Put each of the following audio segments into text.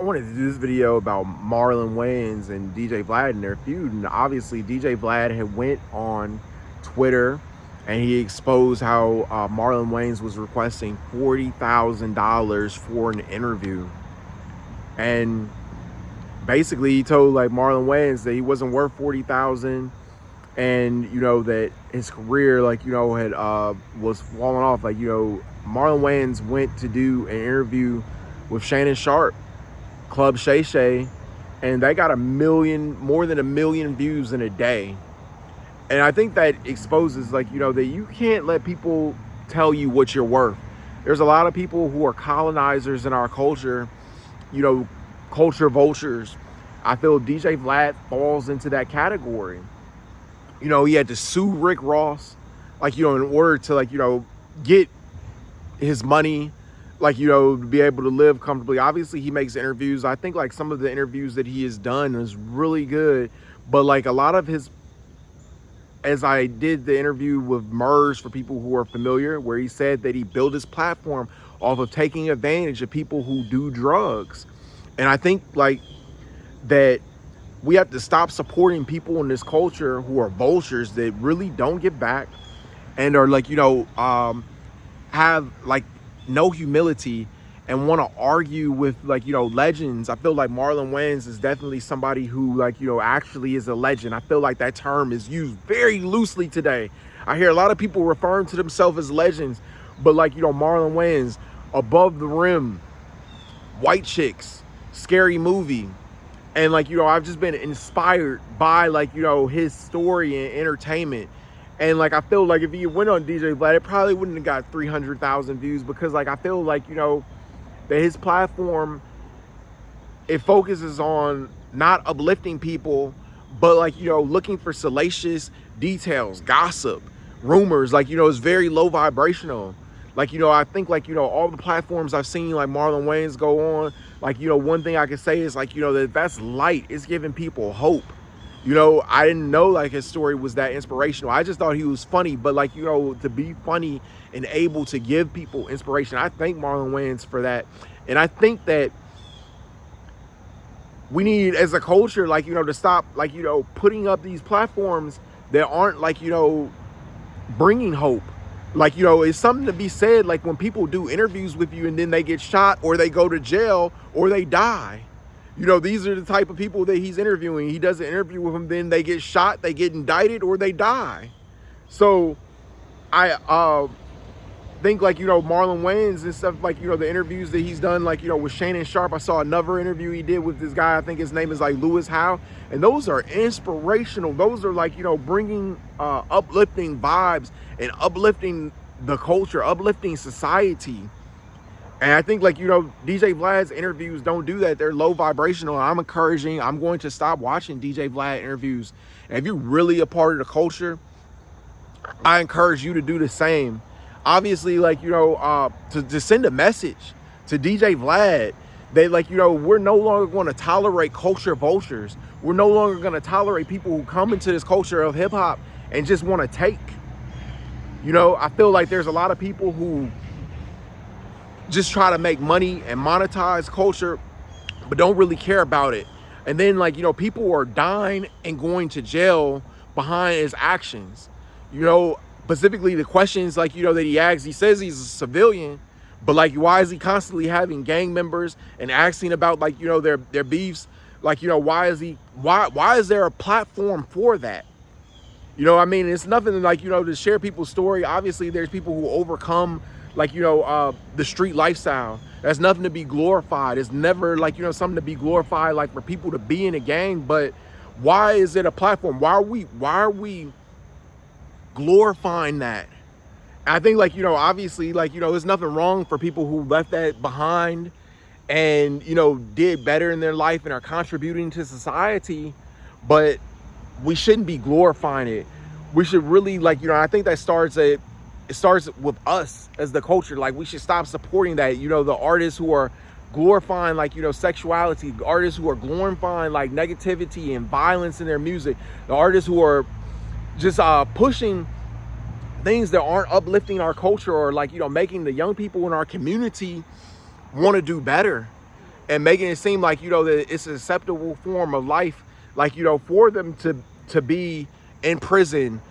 I wanted to do this video about Marlon Wayans and DJ Vlad and their feud. And obviously, DJ Vlad had went on Twitter and he exposed how Marlon Wayans was requesting $40,000 for an interview. And basically, he told like Marlon Wayans that he wasn't worth 40,000, and that his career had was falling off. Marlon Wayans went to do an interview with Shannon Sharp, Club Shay Shay, and they got more than 1 million views in a day. And I think that exposes that you can't let people tell you what you're worth. There's a lot of people who are colonizers in our culture, culture vultures. I feel DJ Vlad falls into that category. He had to sue Rick Ross, in order to get his money, to be able to live comfortably. Obviously, he makes interviews. I think some of the interviews that he has done is really good, but a lot of his, as I did the interview with Murs, for people who are familiar, where he said that he built his platform off of taking advantage of people who do drugs. And I think that we have to stop supporting people in this culture who are vultures that really don't give back and are have no humility and want to argue with legends. I feel like Marlon Wayans is definitely somebody who actually is a legend. I feel like that term is used very loosely today. I hear a lot of people referring to themselves as legends, but Marlon Wayans, Above the Rim, White Chicks, Scary Movie. And I've just been inspired by his story and entertainment. And I feel if he went on DJ Vlad, it probably wouldn't have got 300,000 views, because I feel that his platform, it focuses on not uplifting people, but looking for salacious details, gossip, rumors. It's very low vibrational. I think all the platforms I've seen Marlon Wayans go on, one thing I can say is that's light. It's giving people hope. I didn't know his story was that inspirational. I just thought he was funny, but to be funny and able to give people inspiration, I thank Marlon Wayans for that. And I think that we need, as a culture, to stop putting up these platforms that aren't bringing hope. It's something to be said when people do interviews with you and then they get shot or they go to jail or they die. These are the type of people that he's interviewing. He does an interview with them, then they get shot, they get indicted, or they die. So I think Marlon Wayans and stuff, the interviews that he's done with Shannon Sharp. I saw another interview he did with this guy, I think his name is Lewis Howe, and those are inspirational. Those are bringing uplifting vibes and uplifting the culture, uplifting society. And I think DJ Vlad's interviews don't do that. They're low vibrational. I'm going to stop watching DJ Vlad interviews. And if you're really a part of the culture, I encourage you to do the same. Obviously, to send a message to DJ Vlad that we're no longer going to tolerate culture vultures. We're no longer going to tolerate people who come into this culture of hip hop and just want to take. I feel there's a lot of people who just try to make money and monetize culture, but don't really care about it. And then people are dying and going to jail behind his actions. Specifically the questions that he asks. He says he's a civilian, but why is he constantly having gang members and asking about their beefs? Why is there a platform for that? It's nothing to share people's story. Obviously there's people who overcome the street lifestyle. That's nothing to be glorified. It's never something to be glorified for people to be in a gang. But why is it a platform? Why are we glorifying that? And I think obviously there's nothing wrong for people who left that behind and did better in their life and are contributing to society, but we shouldn't be glorifying it. We should really I think that it starts with us as the culture. We should stop supporting that. The artists who are glorifying sexuality, the artists who are glorifying negativity and violence in their music, the artists who are just pushing things that aren't uplifting our culture or making the young people in our community want to do better. and making it seem like, that it's an acceptable form of life, like, for them to be in prison.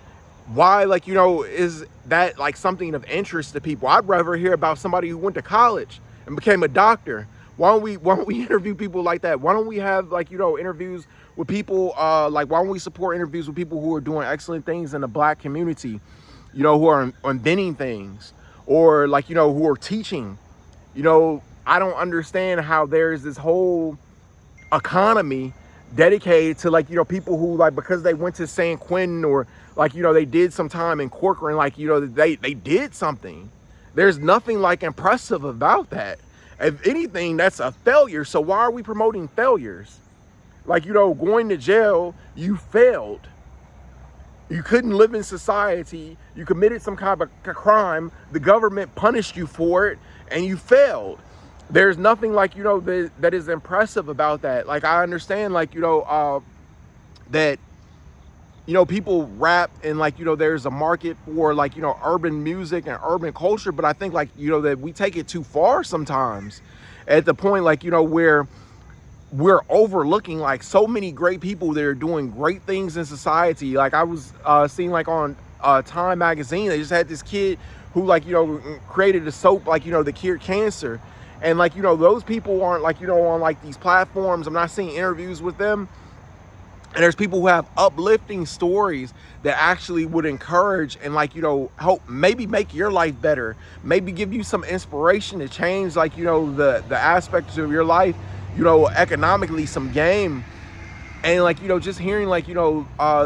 Why, like, is that like something of interest to people? I'd rather hear about somebody who went to college and became a doctor. Why don't we interview people like that? Why don't we have, like, interviews with people, like, why don't we support interviews with people who are doing excellent things in the Black community, who are inventing things, or, like, who are teaching. I don't understand how there's this whole economy dedicated to, like, people who, like, because they went to San Quentin, or, like, they did some time in Corcoran, like, they did something. There's nothing, like, impressive about that. If anything, that's a failure. So why are we promoting failures? Like, going to jail, you failed. You couldn't live in society. You committed some kind of a crime. The government punished you for it, and you failed. There's nothing, like, that is impressive about that. Like, I understand, like, that, people rap, and, like, there's a market for, like, urban music and urban culture. But I think, like, that we take it too far sometimes, at the point, like, where we're overlooking, like, so many great people that are doing great things in society. Like, I was seeing, like, on Time magazine, they just had this kid who, like, created a soap, like, that cured cancer. And, like, those people aren't, like, on, like, these platforms. I'm not seeing interviews with them. And there's people who have uplifting stories that actually would encourage and, like, help maybe make your life better, maybe give you some inspiration to change, like, the aspects of your life, economically, some game. And, like, just hearing, like,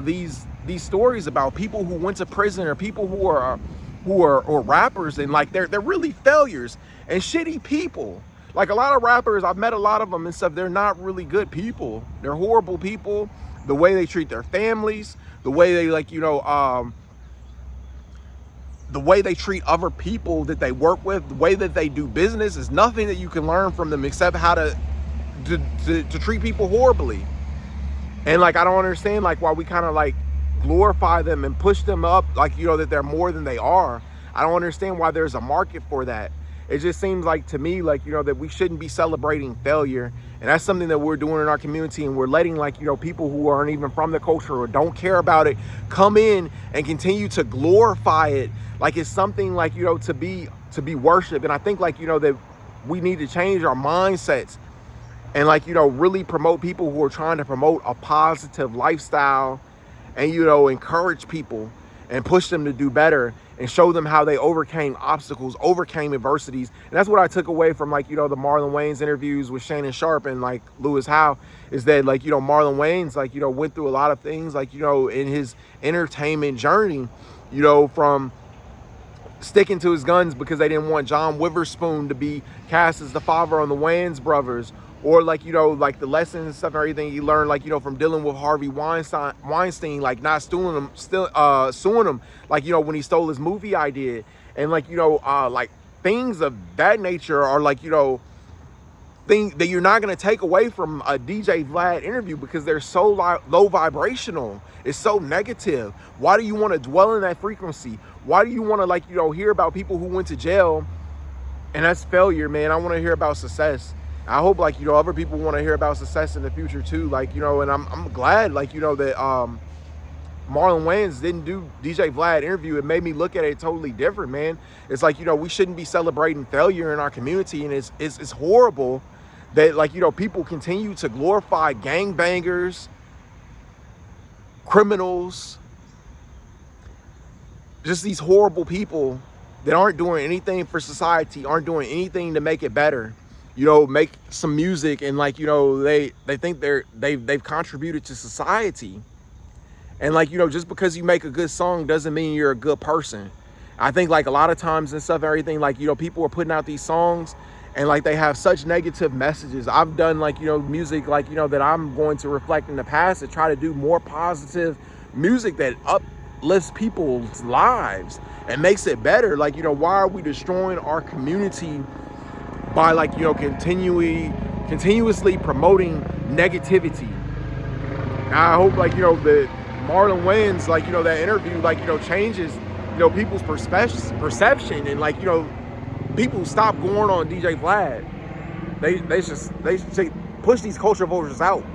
these stories about people who went to prison, or people who are rappers, and, like, they're really failures and shitty people. Like, a lot of rappers, I've met a lot of them and stuff, they're not really good people. They're horrible people. The way they treat their families, the way they, like, the way they treat other people that they work with, the way that they do business, is nothing that you can learn from them except how to treat people horribly. And, like, I don't understand, like, why we kind of, like, glorify them and push them up, like, that they're more than they are. I don't understand why there's a market for that. It just seems like, to me, like, that we shouldn't be celebrating failure. And that's something that we're doing in our community, and we're letting, like, people who aren't even from the culture or don't care about it come in and continue to glorify it like it's something, like, to be worshiped. And I think, like, that we need to change our mindsets and, like, really promote people who are trying to promote a positive lifestyle, and, encourage people and push them to do better, and show them how they overcame obstacles, overcame adversities. And that's what I took away from, like, the Marlon Wayans interviews with Shannon Sharp and, like, Lewis Howe, is that, like, Marlon Wayans, like, went through a lot of things, like, in his entertainment journey, from sticking to his guns because they didn't want John Witherspoon to be cast as the father on the Wayans brothers, or, like, like, the lessons and stuff and everything he learned, like, from dealing with Harvey Weinstein, like, not suing him, like, when he stole his movie idea. And, like, like, things of that nature are, like, things that you're not going to take away from a DJ Vlad interview, because they're so low vibrational. It's so negative. Why do you want to dwell in that frequency? Why do you want to, like, hear about people who went to jail? And that's failure, man. I want to hear about success. I hope, like, other people want to hear about success in the future too. Like, and I'm glad, like, that Marlon Wayans didn't do DJ Vlad interview. It made me look at it totally different, man. It's like, we shouldn't be celebrating failure in our community. And it's horrible that, like, people continue to glorify gangbangers, criminals, just these horrible people that aren't doing anything for society, aren't doing anything to make it better. Make some music, and, like, they think they've contributed to society. And, like, just because you make a good song doesn't mean you're a good person. I think, like, a lot of times and stuff, everything, like, people are putting out these songs, and, like, they have such negative messages. I've done, like, music, like, that I'm going to reflect in the past, to try to do more positive music that uplifts people's lives and makes it better. Like, why are we destroying our community by, like, continuously promoting negativity? And I hope, like, that Marlon Wayans, like, that interview, like, changes, people's perception, and, like, people stop going on DJ Vlad. They should push these culture vultures out.